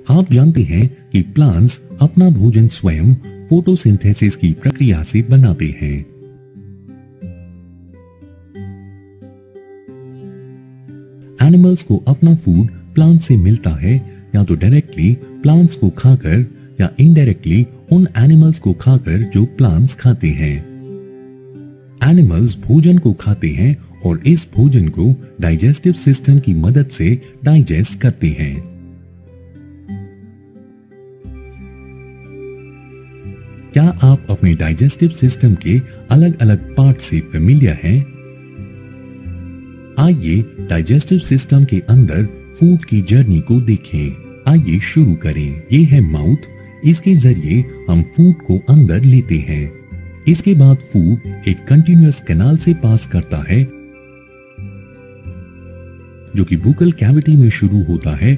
आप जानते हैं कि प्लांट्स अपना भोजन स्वयं फोटोसिंथेसिस की प्रक्रिया से बनाते हैं। एनिमल्स को अपना फूड प्लांट से मिलता है, या तो डायरेक्टली प्लांट्स को खाकर या इनडायरेक्टली उन एनिमल्स को खाकर जो प्लांट्स खाते हैं। एनिमल्स भोजन को खाते हैं और इस भोजन को डाइजेस्टिव सिस्टम की मदद से डाइजेस्ट करते हैं। क्या आप अपने डाइजेस्टिव सिस्टम के अलग अलग पार्ट से फेमिलियर हैं? आइए डाइजेस्टिव सिस्टम के अंदर फूड की जर्नी को देखें। आइए शुरू करें। ये है माउथ। इसके जरिए हम फूड को अंदर लेते हैं। इसके बाद फूड एक कंटिन्यूअस कैनाल से पास करता है जो कि बुकल कैविटी में शुरू होता है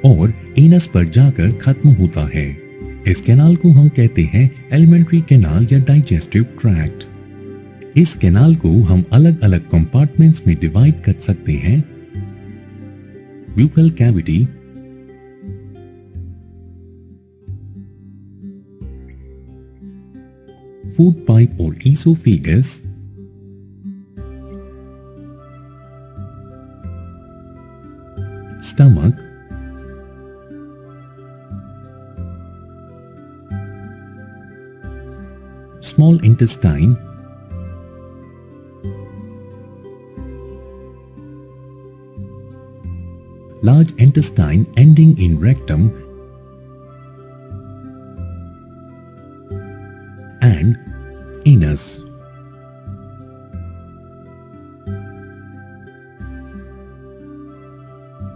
और एनस पर जाकर खत्म होता है। इस कैनाल को हम कहते हैं एलिमेंट्री कैनाल या डाइजेस्टिव ट्रैक्ट। इस कैनाल को हम अलग अलग कंपार्टमेंट्स में डिवाइड कर सकते हैं। ब्यूकल कैविटी, फूड पाइप और oesophagus, stomach, small intestine, large intestine ending in rectum, and anus.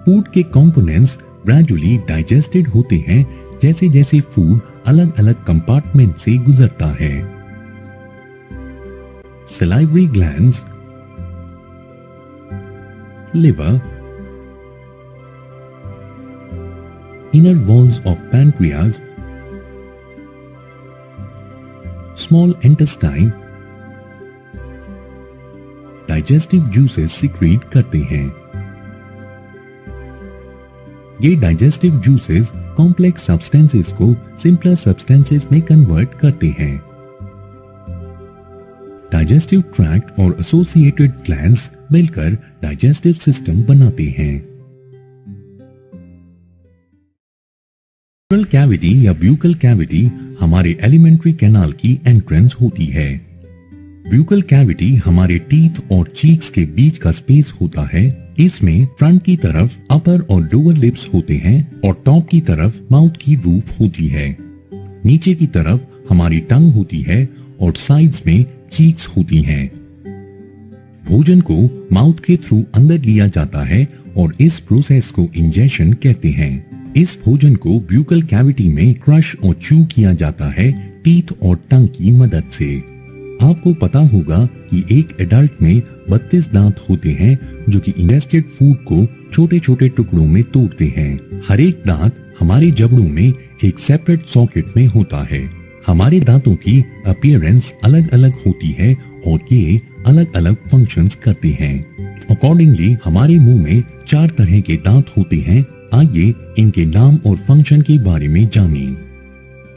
Food के कंपोनेंट्स ग्रेजुअली डाइजेस्टेड होते हैं जैसे जैसे फूड अलग अलग कंपार्टमेंट से गुजरता है। Salivary glands, liver, inner walls of pancreas, small intestine, digestive juices secrete करते हैं। ये डाइजेस्टिव जूसेस कॉम्प्लेक्स सब्सटेंसेस को सिंपलर सब्सटेंसेस में कन्वर्ट करते हैं। डाइजेस्टिव ट्रैक्ट और एसोसिएटेड ग्लैंड्स मिलकर डाइजेस्टिव सिस्टम बनाते हैं। ओरल कैविटी या ब्यूकल कैविटी हमारे एलिमेंट्री कैनाल की एंट्रेंस होती है। ब्यूकल कैविटी हमारे टीथ और चीक्स के बीच का स्पेस होता है। इसमें फ्रंट की तरफ अपर और लोअर लिप्स होते हैं और टॉप की तरफ माउथ की रूफ होती है। नीचे की तरफ हमारी टंग होती है और साइड्स में चीक्स होती हैं। भोजन को माउथ के थ्रू अंदर लिया जाता है और इस प्रोसेस को इंजेशन कहते हैं। इस भोजन को ब्यूकल कैविटी में क्रश और च्यू किया जाता है टीथ और टंग की मदद से। आपको पता होगा कि एक एडल्ट में 32 दांत होते हैं जो कि इंजेस्टेड फूड को छोटे छोटे टुकड़ों में तोड़ते हैं। हर एक दांत हमारे जबड़ों में एक सेपरेट सॉकेट में होता है। हमारे दांतों की अपीयरेंस अलग अलग होती है और ये अलग अलग फंक्शंस करते हैं। अकॉर्डिंगली हमारे मुंह में 4 तरह के दांत होते हैं। आइए इनके नाम और फंक्शन के बारे में जानें।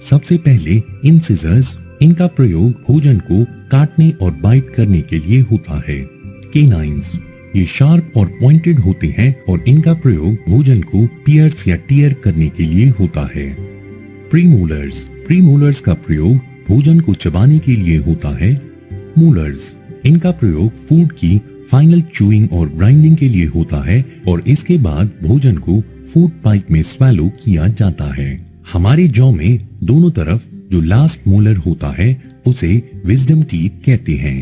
सबसे पहले इंसिजर्स। इनका प्रयोग भोजन को काटने और बाइट करने के लिए होता है। केनाइन्स। ये शार्प और पॉइंटेड होते हैं और इनका प्रयोग भोजन को पियर्स या टियर करने के लिए होता है। प्रीमोलर्स। प्रीमोलर्स का प्रयोग भोजन को चबाने के लिए होता है। मोलर्स। इनका प्रयोग फूड की फाइनल च्यूइंग और ग्राइंडिंग के लिए होता है और इसके बाद भोजन को फूड पाइप में स्वेलो किया जाता है। हमारे जॉ में दोनों तरफ जो लास्ट मोलर होता है उसे विजडम टीथ कहते हैं।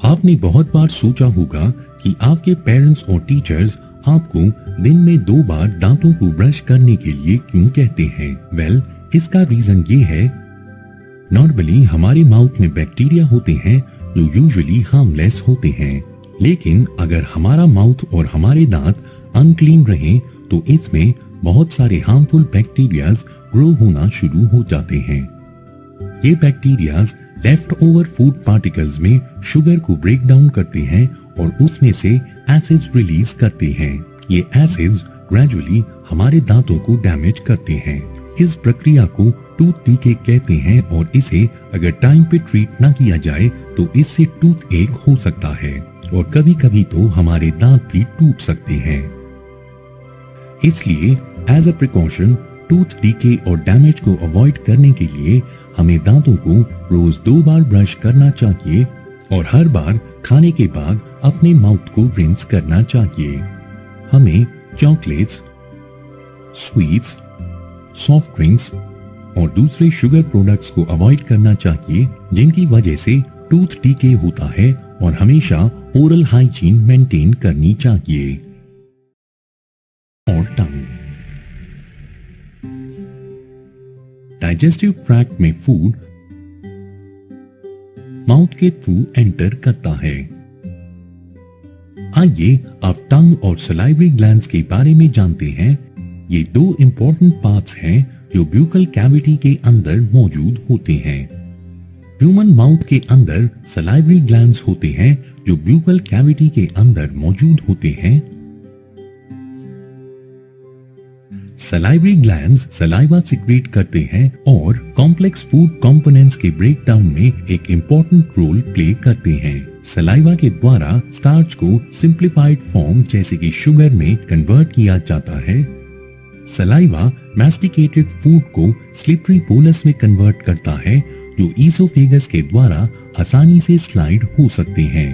आपने बहुत बार सोचा होगा कि आपके पेरेंट्स और टीचर्स आपको दिन में 2 बार दांतों को ब्रश करने के लिए क्यों कहते हैं? वेल, इसका रीजन ये है, नॉर्मली हमारे माउथ में बैक्टीरिया होते हैं जो यूजुअली हार्मलेस होते हैं, लेकिन अगर हमारा माउथ और हमारे दांत अनक्लीन रहें तो इसमें बहुत सारे हार्मफुल बैक्टीरियाज ग्रो होना शुरू हो जाते हैं। ये bacterias left over food particles में शुगर को ब्रेक डाउन करते हैं और उसमें से एसिड्स रिलीज करते हैं। ये एसिड्स ग्रेजुअली हमारे दांतों को डैमेज करते हैं। इस प्रक्रिया को टूथ डीके कहते हैं और इसे अगर टाइम पे ट्रीट ना किया जाए तो इससे टूथ एक हो सकता है और कभी कभी तो हमारे दांत भी टूट सकते हैं। इसलिए as a precaution tooth decay और डैमेज को अवॉइड करने के लिए हमें दांतों को रोज 2 बार ब्रश करना चाहिए और हर बार खाने के बाद अपने माउथ को रिंस करना चाहिए। हमें चॉकलेट्स, स्वीट्स, सॉफ्ट ड्रिंक्स और दूसरे शुगर प्रोडक्ट्स को अवॉइड करना चाहिए जिनकी वजह से टूथ डीके होता है और हमेशा ओरल हाइजीन मेंटेन करनी चाहिए। और टंग, डाइजेस्टिव ट्रैक्ट में फूड माउथ के थ्रू एंटर करता है। आइए अब टंग और सलाइवरी ग्लैंड्स के बारे में जानते हैं। ये 2 इंपॉर्टेंट पार्ट्स हैं जो ब्यूकल कैविटी के अंदर मौजूद होते हैं। ह्यूमन माउथ के अंदर सलाइवरी ग्लैंड्स होते हैं जो ब्यूकल कैविटी के अंदर मौजूद होते हैं। सलाइवरी ग्लैंड्स सलाइवा सिक्रेट करते हैं और कॉम्प्लेक्स फूड कंपोनेंट्स के ब्रेकडाउन में एक इंपॉर्टेंट रोल प्ले करते हैं। सलाइवा के द्वारा स्टार्च को सिंप्लीफाइड फॉर्म जैसे कि शुगर में कन्वर्ट किया जाता है। सलाइवा मैस्टिकेटेड फूड को स्लिपरी बोलस में कन्वर्ट करता है जो ईसोफेगस के द्वारा आसानी से स्लाइड हो सकते हैं।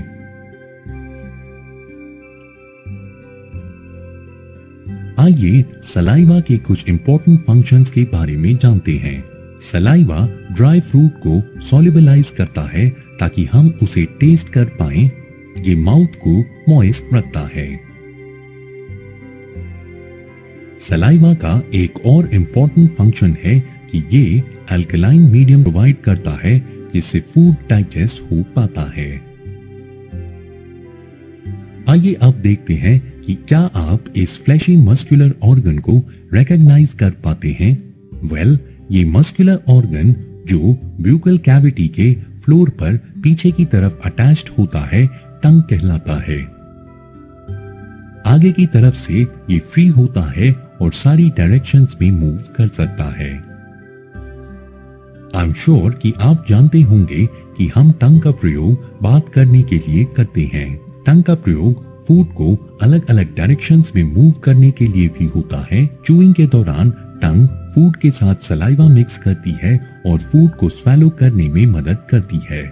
आइए सलाइवा के कुछ इंपॉर्टेंट फंक्शंस के बारे में जानते हैं। सलाइवा ड्राई फ्रूट को सॉल्युबलाइज करता है ताकि हम उसे टेस्ट कर पाएं। ये माउथ को मॉइस्ट रखता है। सलाइवा का एक और इंपॉर्टेंट फंक्शन है कि ये अल्कलाइन मीडियम प्रोवाइड करता है जिससे फूड डाइजेस्ट हो पाता है। आइए अब देखते हैं कि क्या आप इस फ्लैशी मस्कुलर ऑर्गन को रिकॉग्नाइज कर पाते हैं। वेल, ये मस्कुलर ऑर्गन जो ब्यूकल कैविटी के फ्लोर पर पीछे की तरफ अटैच्ड होता है टंग कहलाता है। आगे की तरफ से ये फ्री होता है और सारी डायरेक्शंस में मूव कर सकता है। आई एम श्योर कि आप जानते होंगे कि हम टंग का प्रयोग बात करने के लिए करते हैं। टंग का प्रयोग फूड को अलग अलग डायरेक्शंस में मूव करने के लिए भी होता है। चूइंग के दौरान टंग फूड के साथ सलाइवा मिक्स करती है और फूड को स्वैलो करने में मदद करती है।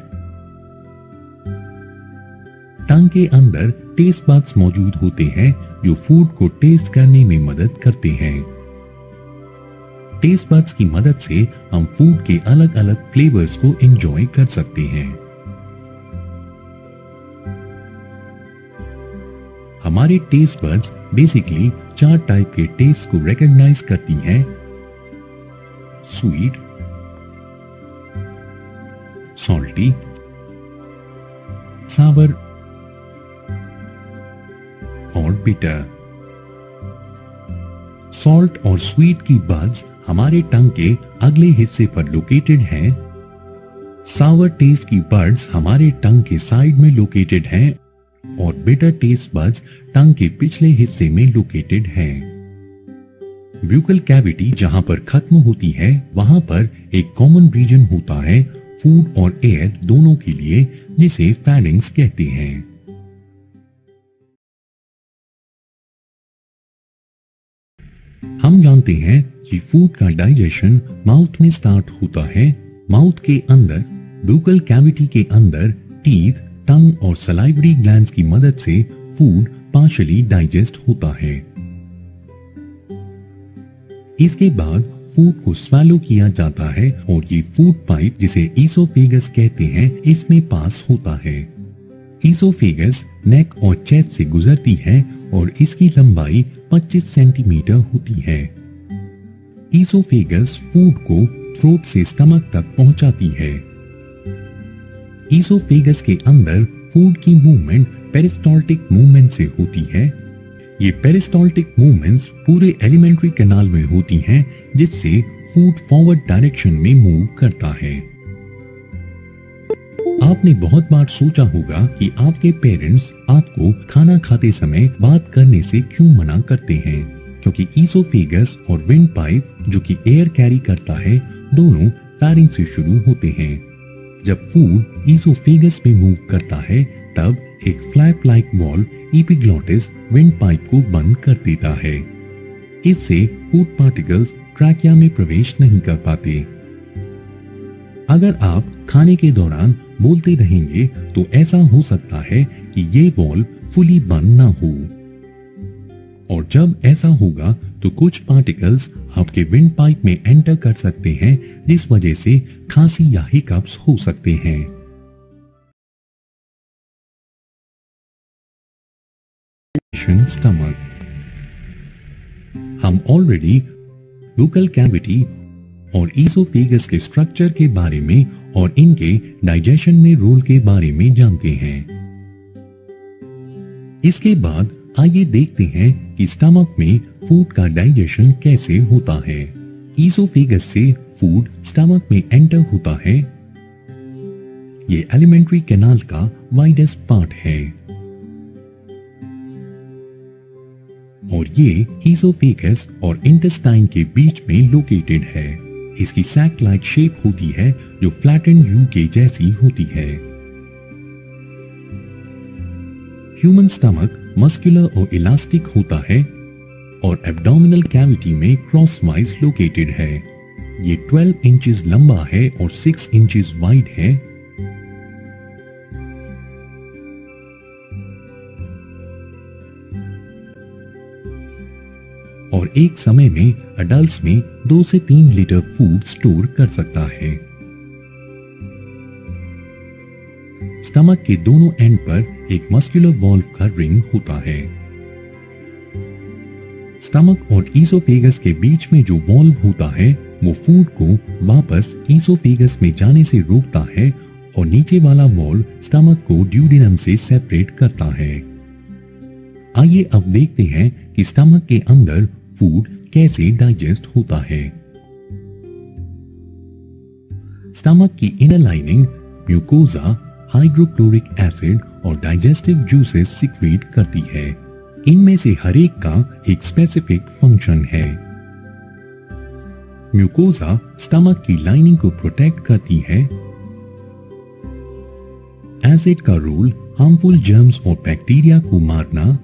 टंग के अंदर टेस्ट बड्स मौजूद होते हैं जो फूड को टेस्ट करने में मदद करते हैं। टेस्ट बड्स की मदद से हम फूड के अलग अलग फ्लेवर्स को एंजॉय कर सकते हैं। हमारे टेस्ट बड्स बेसिकली 4 टाइप के टेस्ट को रिकॉग्नाइज करती हैं। स्वीट, सॉल्टी, सावर और बिटर। सॉल्ट और स्वीट की बड्स हमारे टंग के अगले हिस्से पर लोकेटेड हैं। सावर टेस्ट की बड्स हमारे टंग के साइड में लोकेटेड हैं और बिटर टेस्ट बड्स टंग के पिछले हिस्से में लोकेटेड हैं। ब्यूकल कैविटी जहां पर खत्म होती है वहां पर एक कॉमन रीजन होता है फूड और एयर दोनों के लिए जिसे फैरिंग्स कहते हैं। हम जानते हैं कि फूड का डाइजेशन माउथ में स्टार्ट होता है। माउथ के अंदर ब्यूकल कैविटी के अंदर टीथ, टंग और सलाइवरी ग्लैंड्स की मदद से फूड पार्शियली डाइजेस्ट होता है। इसके बाद फूड को स्वैलो किया जाता है और ये फूड पाइप जिसे ईसोफेगस कहते हैं इसमें पास होता है। ईसोफेगस नेक और चेस्ट से गुजरती है और इसकी लंबाई 25 सेंटीमीटर होती है। ईसोफेगस फूड को थ्रोट से स्टमक तक पहुंचाती है। ईसोफेगस के अंदर फूड की मूवमेंट पेरिस्टाल्टिक मूवमेंट से होती है। ये पेरिस्टाल्टिक मूवमेंट्स पूरे एलिमेंट्री कैनाल में होती हैं, जिससे फूड फॉरवर्ड डायरेक्शन में मूव करता है। आपने बहुत बार सोचा होगा कि आपके पेरेंट्स आपको खाना खाते समय बात करने से क्यों मना करते हैं, क्योंकि ईसोफेगस और विंड पाइप जो कि एयर कैरी करता है, दोनों फेरिंक्स से शुरू होते हैं। जब फूड ईसोफेगस में मूव करता है, तब एक flap like wall epiglottis wind pipe को बंद कर देता है। इससे फूड पार्टिकल्स ट्रैकिया में प्रवेश नहीं कर पाते। अगर आप खाने के दौरान बोलते रहेंगे तो ऐसा हो सकता है कि ये वॉल्व फुली बंद ना हो, और जब ऐसा होगा तो कुछ पार्टिकल्स आपके विंड पाइप में एंटर कर सकते हैं, जिस वजह से खांसी या हिकअप्स हो सकते हैं। स्टमक। हम ऑलरेडी बुकल कैविटी और ईसोफेगस के स्ट्रक्चर के बारे में और इनके डाइजेशन में रोल के बारे में जानते हैं। इसके बाद आइए देखते हैं कि स्टमक में फूड का डाइजेशन कैसे होता है। ईसोफेगस से फूड स्टमक में एंटर होता है। ये एलिमेंट्री कैनाल का वाइडेस्ट पार्ट है और ये ईसोफेगस और इंटेस्टाइन के बीच में लोकेटेड है। इसकी सैक लाइक शेप होती है जो फ्लैटेंड यू के जैसी होती है। ह्यूमन स्टमक मस्कुलर और इलास्टिक होता है और एब्डोमिनल कैविटी में क्रॉसवाइज लोकेटेड है। ये 12 इंचेस लंबा है और 6 इंचेस वाइड है। और एक समय में अडल्ट्स में 2 से 3 लीटर फूड स्टोर कर सकता है। स्टमक के दोनों एंड पर एक मस्कुलर वॉल्व का रिंग होता है। स्टमक और ईसोफेगस के बीच में जो वॉल्व होता है वो फूड को वापस ईसोफेगस में जाने से रोकता है और नीचे वाला वॉल्व स्टमक को ड्यूडेनम से सेपरेट करता है। आइए अब देखते हैं कि स्टमक के अंदर फूड कैसे डाइजेस्ट होता है। स्टमक की inner lining mucosa hydrochloric acid और डाइजेस्टिव जूसेस सिक्रीट करती है। इनमें से हर एक का एक स्पेसिफिक फंक्शन है। म्यूकोजा स्टमक की लाइनिंग को प्रोटेक्ट करती है। एसिड का रोल हार्मफुल जर्म्स और बैक्टीरिया को मारना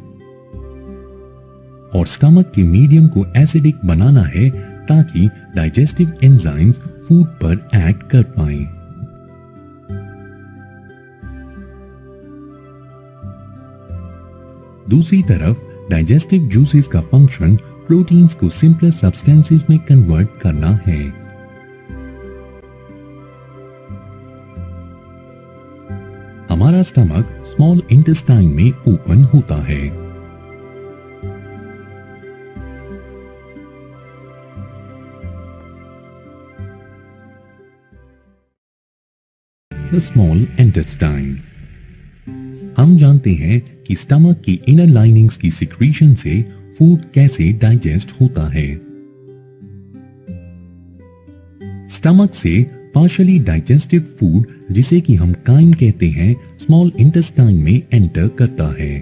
और स्टमक के मीडियम को एसिडिक बनाना है ताकि डाइजेस्टिव एंजाइम्स फूड पर एक्ट कर पाएं। दूसरी तरफ डाइजेस्टिव जूसेस का फंक्शन प्रोटीन्स को सिंपलर सब्सटेंसेस में कन्वर्ट करना है। हमारा स्टमक स्मॉल इंटेस्टाइन में ओपन होता है। The small intestine. हम जानते हैं कि स्टमक की इनर लाइनिंग्स की सिक्रीशन से फूड कैसे डाइजेस्ट होता है। स्टमक से पार्शियली डाइजेस्टेड फूड, जिसे कि हम काइम कहते हैं, स्मॉल इंटेस्टाइन में एंटर करता है।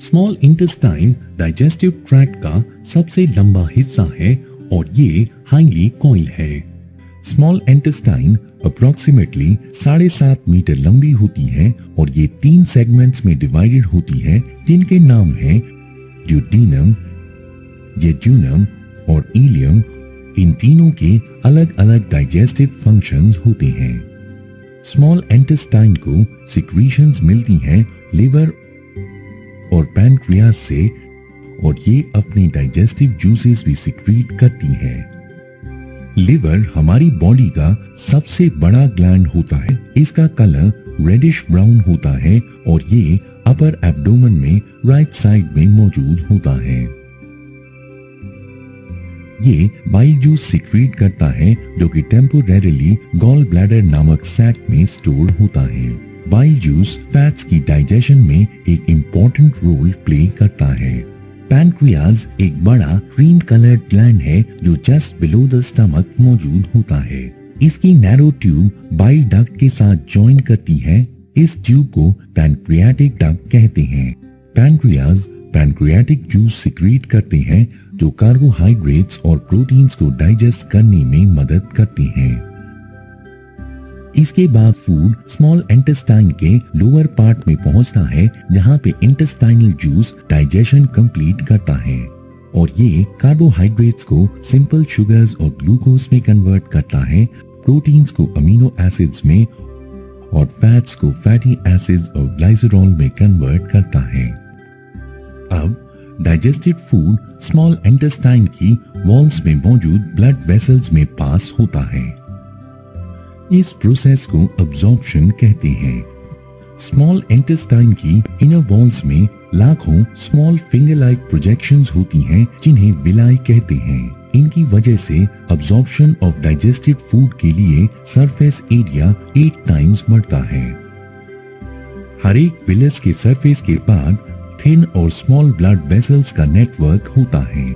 स्मॉल इंटेस्टाइन डाइजेस्टिव ट्रैक्ट का सबसे लंबा हिस्सा है और ये हाईली कॉइल है। स्मॉल इंटेस्टाइन अप्रोक्सीमेटली 7.5 मीटर लंबी होती है और ये 3 सेगमेंट्स में डिवाइडेड होती है, जिनके नाम हैं ड्यूडेनम, जेजुनम और इलियम। इन तीनों के अलग अलग डाइजेस्टिव फंक्शंस होते हैं। स्मॉल इंटेस्टाइन को सिक्रीशंस मिलती हैं लिवर और पैनक्रियास से और ये अपनी डाइजेस्टिव जूसेस भी सिक्रीट करती है। लिवर हमारी बॉडी का सबसे बड़ा ग्लैंड होता है। इसका कलर रेडिश ब्राउन होता है और ये अपर एब्डोमेन में राइट साइड में मौजूद होता है। ये बाइल जूस सिक्रीट करता है जो कि टेम्पोरेरीली गॉल ब्लैडर नामक सैक में स्टोर होता है। बाइल जूस फैट्स की डाइजेशन में एक इम्पोर्टेंट रोल प्ले करता है। पैनक्रियाज एक बड़ा क्रीम कलर्ड ग्लैंड है जो जस्ट बिलो द स्टमक मौजूद होता है। इसकी नैरो ट्यूब बाइल डक्ट के साथ ज्वाइन करती है। इस ट्यूब को पैनक्रियाटिक डक्ट कहते हैं। पैनक्रियाज पैनक्रियाटिक जूस सिक्रीट करते हैं जो कार्बोहाइड्रेट्स और प्रोटीन्स को डाइजेस्ट करने में मदद करते हैं। इसके बाद फूड स्मॉल इंटेस्टाइन के लोअर पार्ट में पहुंचता है जहां पे इंटेस्टाइनल जूस डाइजेशन कंप्लीट करता है और ये कार्बोहाइड्रेट्स को सिंपल शुगर्स और ग्लूकोज में कन्वर्ट करता है, प्रोटीन्स को अमीनो एसिड्स में और फैट्स को फैटी एसिड्स और ग्लाइसरॉल में कन्वर्ट करता है। अब डाइजेस्टेड फूड स्मॉल इंटेस्टाइन की वॉल्स में मौजूद ब्लड वेसल्स में पास होता है। इस प्रोसेस को अब्जॉर्प्शन कहते हैं। स्मॉल इंटेस्टाइन की इनर वॉल्स में लाखों स्मॉल फिंगर लाइक प्रोजेक्शंस होती हैं जिन्हें विलाई कहते हैं। इनकी वजह से अब्जॉर्प्शन ऑफ डाइजेस्टेड फूड के लिए सरफेस एरिया 8 टाइम्स बढ़ता है। हर एक विलस के सरफेस के बाद थिन और स्मॉल ब्लड वेसल्स का नेटवर्क होता है।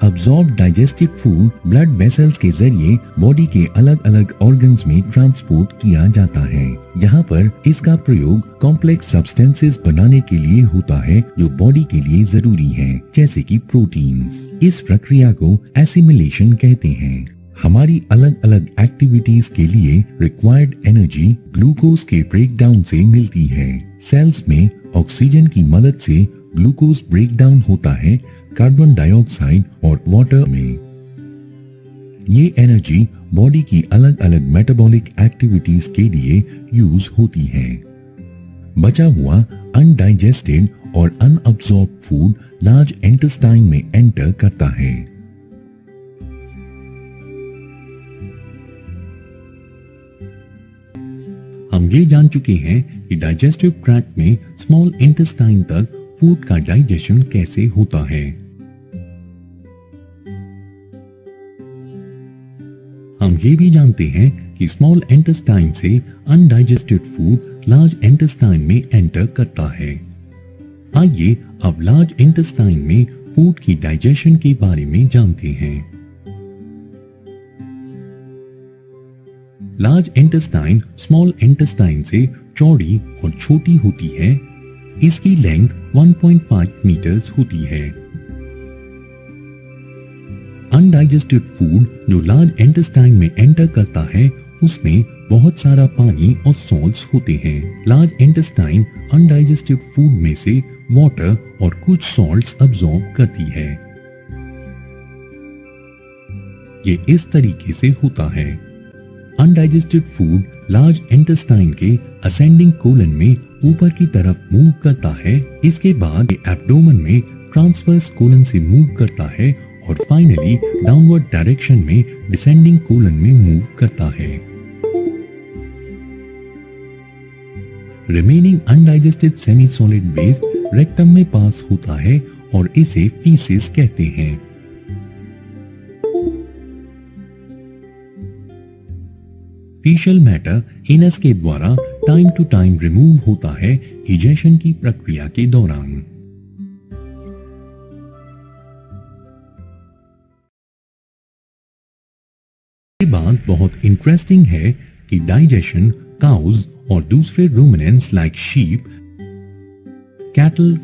Absorb digested food blood vessels के जरिए बॉडी के अलग अलग ऑर्गन्स में ट्रांसपोर्ट किया जाता है। यहाँ पर इसका प्रयोग कॉम्प्लेक्स सब्सटेंसेस बनाने के लिए होता है जो बॉडी के लिए जरूरी है, जैसे कि प्रोटीन्स। इस प्रक्रिया को एसिमिलेशन कहते हैं। हमारी अलग अलग एक्टिविटीज के लिए रिक्वायर्ड एनर्जी ग्लूकोज के ब्रेकडाउन से मिलती है। सेल्स में ऑक्सीजन की मदद से ग्लूकोज ब्रेकडाउन होता है कार्बन डाइऑक्साइड और वाटर में। ये एनर्जी बॉडी की अलग अलग मेटाबॉलिक एक्टिविटीज के लिए यूज होती है। बचा हुआ अनडाइजेस्टेड और अनअब्सॉर्ब फूड लार्ज इंटेस्टाइन में एंटर करता है। हम ये जान चुके हैं कि डाइजेस्टिव ट्रैक्ट में स्मॉल इंटेस्टाइन तक फूड का डाइजेशन कैसे होता है। हम ये भी जानते हैं कि स्मॉल इंटेस्टाइन से अनडाइजेस्टेड फूड लार्ज इंटेस्टाइन में एंटर करता है। आइए अब लार्ज इंटेस्टाइन में फूड की डाइजेशन के बारे में जानते हैं। लार्ज इंटेस्टाइन स्मॉल इंटेस्टाइन से चौड़ी और छोटी होती है। इसकी लेंथ 1.5 मीटर्स होती है। अनडाइजेस्टेड फूड जो लार्ज इंटेस्टाइन में एंटर करता है उसमें बहुत सारा पानी और सॉल्ट्स होते हैं। लार्ज इंटेस्टाइन अनडाइजेस्टेड फूड में से वाटर और कुछ सॉल्ट्स अब्सॉर्ब करती है। ये इस तरीके से होता है। अनडाइजेस्टेड फूड लार्ज इंटेस्टाइन के असेंडिंग कोलन में ऊपर की तरफ मूव करता है। इसके बाद एब्डोमेन में ट्रांसवर्स कोलन से मूव करता है और फाइनली डाउनवर्ड डायरेक्शन में डिसेंडिंग कोलन में मूव करता है। Remaining undigested semi solid waste rectum में पास होता है और इसे फीसेस कहते हैं। फीशल मैटर एनस के द्वारा टाइम टू टाइम रिमूव होता है इजेशन की प्रक्रिया के दौरान। ये बात बहुत इंटरेस्टिंग है कि डाइजेशन काउज और दूसरे ruminants like sheep, cattle,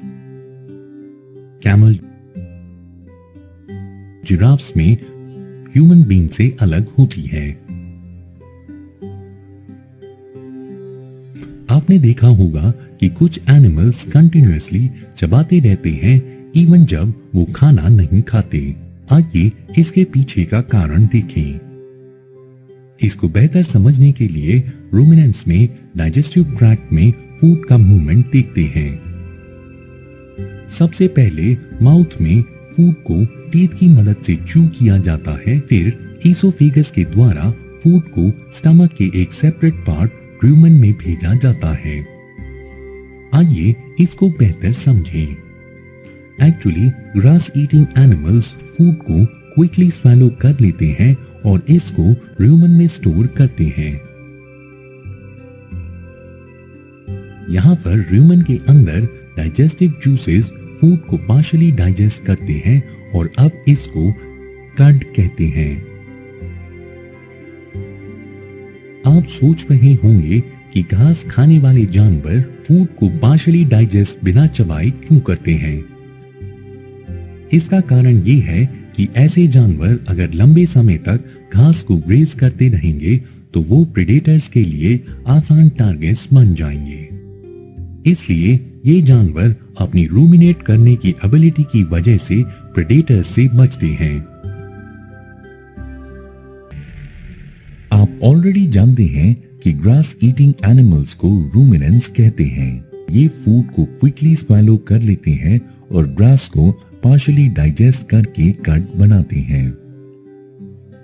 camel, giraffes में ह्यूमन बीइंग से अलग होती है। आपने देखा होगा कि कुछ एनिमल्स कंटिन्यूअसली चबाते रहते हैं इवन जब वो खाना नहीं खाते। आइए इसके पीछे का कारण देखें। इसको बेहतर समझने के लिए रूमिनेंट्स में डाइजेस्टिव ट्रैक्ट में फूड का मूवमेंट देखते हैं। सबसे पहले माउथ में फूड को टीथ की मदद से च्यू किया जाता है, फिर ईसोफेगस के द्वारा फूड को स्टमक के एक सेपरेट पार्ट र्यूमेन में भेजा जाता है। आइए इसको बेहतर समझें। Actually grass eating animals food को क्विकली स्वैलो कर लेते हैं और इसको र्यूमेन में स्टोर करते हैं। यहाँ पर रूमेन के अंदर डाइजेस्टिव जूसेस फूड को पार्शियली डाइजेस्ट करते हैं और अब इसको कड कहते हैं। आप सोच रहे होंगे कि घास खाने वाले जानवर फूड को पार्शियली डाइजेस्ट बिना चबाए क्यों करते हैं। इसका कारण ये है कि ऐसे जानवर अगर लंबे समय तक घास को ग्रेज करते रहेंगे तो वो प्रेडेटर्स के लिए आसान टारगेट्स बन जाएंगे। इसलिए ये जानवर अपनी रूमिनेट करने की एबिलिटी की वजह से प्रेडेटर्स से बचते हैं। आप ऑलरेडी जानते हैं कि ग्रास ईटिंग एनिमल्स को रूमिनेंट्स कहते हैं। ये फूड को क्विकली स्वैलो कर लेते हैं और ग्रास को पार्शियली डाइजेस्ट करके कड बनाते हैं।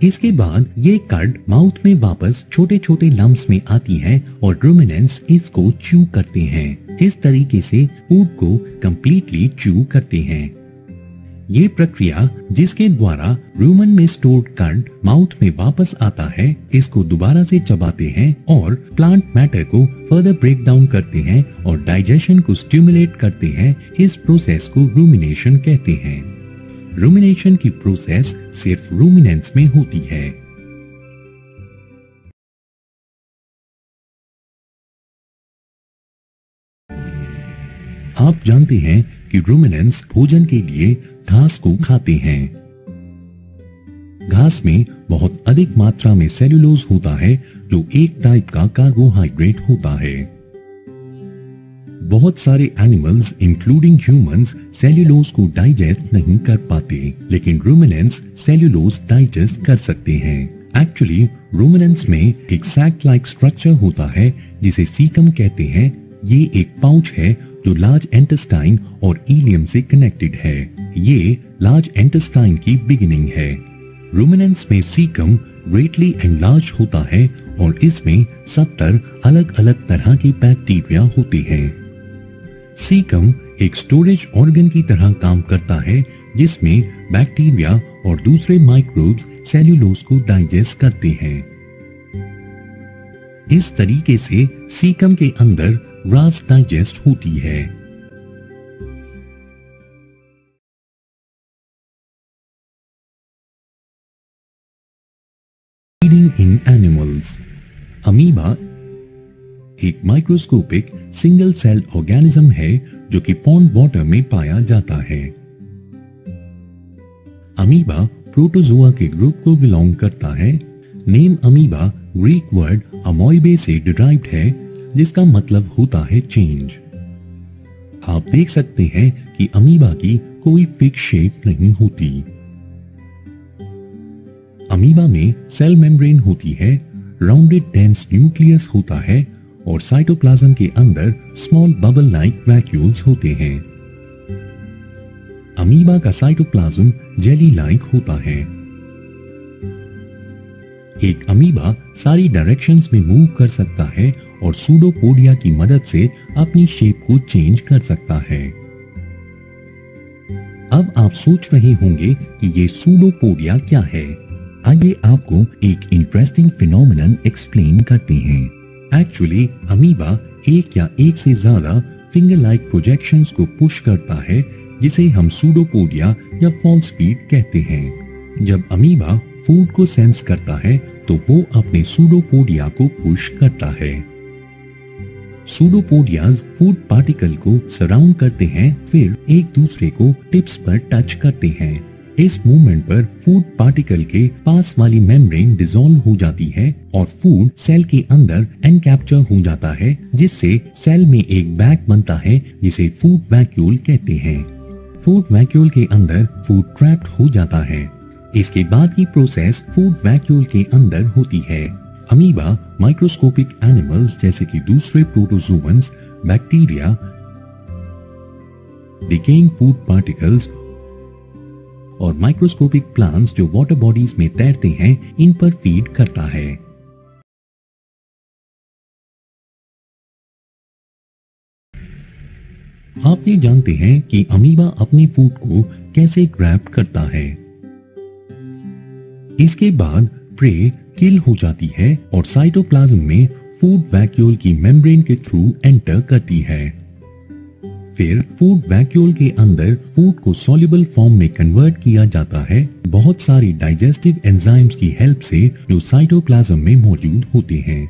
इसके बाद ये कड माउथ में वापस छोटे छोटे लम्प्स में आती है और रूमिनेंट्स इसको च्यू करते हैं। इस तरीके से फूड को कंप्लीटली च्यू करते हैं। ये प्रक्रिया जिसके द्वारा रूमन में स्टोर्ड कड माउथ में वापस आता है, इसको दोबारा से चबाते हैं और प्लांट मैटर को फर्दर ब्रेक डाउन करते हैं और डाइजेशन को स्टिमुलेट करते हैं। इस प्रोसेस को रूमिनेशन कहते हैं। रूमिनेशन की प्रोसेस सिर्फ रूमिनेंट्स में होती है। आप जानते हैं कि रूमिनेंट्स भोजन के लिए घास को खाते हैं। घास में बहुत अधिक मात्रा में सेल्यूलोज होता है जो एक टाइप का कार्बोहाइड्रेट होता है। बहुत सारे एनिमल्स इंक्लूडिंग ह्यूमंस सेल्यूलोज को डाइजेस्ट नहीं कर पाते, लेकिन रूमिनेंट्स सेल्यूलोज डाइजेस्ट कर सकते हैं। एक्चुअली रूमिनेंट्स में एक सैक लाइक स्ट्रक्चर होता है जिसे सीकम कहते हैं। ये एक पाउच है जो लार्ज इंटेस्टाइन और इलियम से कनेक्टेड है। ये लार्ज इंटेस्टाइन की बिगिनिंग है। रूमिनेंट्स में सीकम ग्रेटली एनलार्ज होता है और इसमें 70 अलग अलग तरह के बैक्टीरिया होते हैं। सीकम एक स्टोरेज ऑर्गन की तरह काम करता है जिसमें बैक्टीरिया और दूसरे माइक्रोब्स सेल्यूलोज को डाइजेस्ट करते हैं। इस तरीके से सीकम के अंदर ग्रास डाइजेस्ट होती है। फीडिंग इन एनिमल्स। अमीबा एक माइक्रोस्कोपिक सिंगल सेल ऑर्गेनिज्म है जो कि पॉन्ड वाटर में पाया जाता है। अमीबा प्रोटोजोआ के ग्रुप को बिलोंग करता है। नेम अमीबा ग्रीक वर्ड अमोइबे से डिराइव्ड है जिसका मतलब होता है चेंज। आप देख सकते हैं कि अमीबा की कोई फिक्स शेप नहीं होती। अमीबा में सेल मेम्ब्रेन होती है, राउंडेड डेंस न्यूक्लियस होता है और साइटोप्लाज्म के अंदर स्मॉल बबल लाइक वैक्यूल्स होते हैं। अमीबा का साइटोप्लाज्म जेली लाइक होता है। एक अमीबा सारी डायरेक्शंस में मूव कर सकता है और सूडोपोडिया की मदद से अपनी शेप को चेंज कर सकता है। अब आप सोच रहे होंगे कि ये सूडोपोडिया क्या है। आइए आपको एक इंटरेस्टिंग फिनोमेनन एक्सप्लेन करते हैं। एक्चुअली अमीबा एक या एक से ज्यादा फिंगर लाइक प्रोजेक्शंस को पुश करता है जिसे हम सूडोपोडिया या फॉल्स फीट कहते हैं। जब अमीबा फूड को सेंस करता है तो वो अपने सूडोपोडिया को पुश करता है। सूडोपोडियाज फूड पार्टिकल को सराउंड करते हैं, फिर एक दूसरे को टिप्स पर टच करते हैं। इस मूवमेंट पर फूड पार्टिकल के पास वाली मेम्ब्रेन डिसॉल्व हो जाती है और फूड सेल के अंदर एनकैप्चर हो जाता है, जिससे सेल में एक बैग बनता है जिसे फूड वैक्यूल कहते हैं। फूड वैक्यूल के अंदर फूड ट्रैप्ड हो जाता है। इसके बाद की प्रोसेस फूड वैक्यूल के अंदर होती है। अमीबा माइक्रोस्कोपिक एनिमल्स जैसे कि दूसरे protozoans, bacteria, decaying food particles और माइक्रोस्कोपिक प्लांट्स जो वाटर बॉडीज में तैरते हैं, इन पर फीड करता है। आप ये जानते हैं कि अमीबा अपनी फूड को कैसे ग्रैब करता है। इसके बाद प्रे किल हो जाती है और साइटोप्लाज्म में फूड वैक्यूल की मेम्ब्रेन के थ्रू एंटर करती है। फिर फूड वैक्यूल के अंदर फूड को सॉल्युबल फॉर्म में कन्वर्ट किया जाता है बहुत सारी डाइजेस्टिव एंजाइम्स की हेल्प से जो साइटोप्लाज्म में मौजूद होते हैं।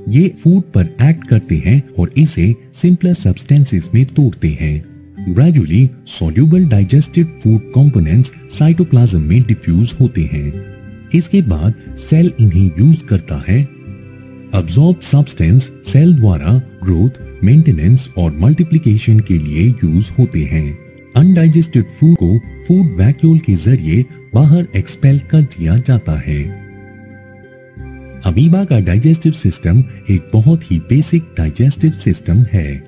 ये फूड पर एक्ट करते हैं और इसे सिंपलर सब्सटेंसेस में तोड़ते हैं। Gradually soluble digested food components cytoplasm में डिफ्यूज होते हैं। इसके बाद सेल इन्हें यूज करता है। अब्सॉर्ब सब्सटेंस सेल द्वारा ग्रोथ, मेंटेनेंस और मल्टीप्लिकेशन के लिए यूज होते हैं। अनडाइजेस्टेड फूड को फूड वैक्यूल के जरिए बाहर एक्सपेल कर दिया जाता है। अमीबा का डाइजेस्टिव सिस्टम एक बहुत ही बेसिक डाइजेस्टिव सिस्टम है।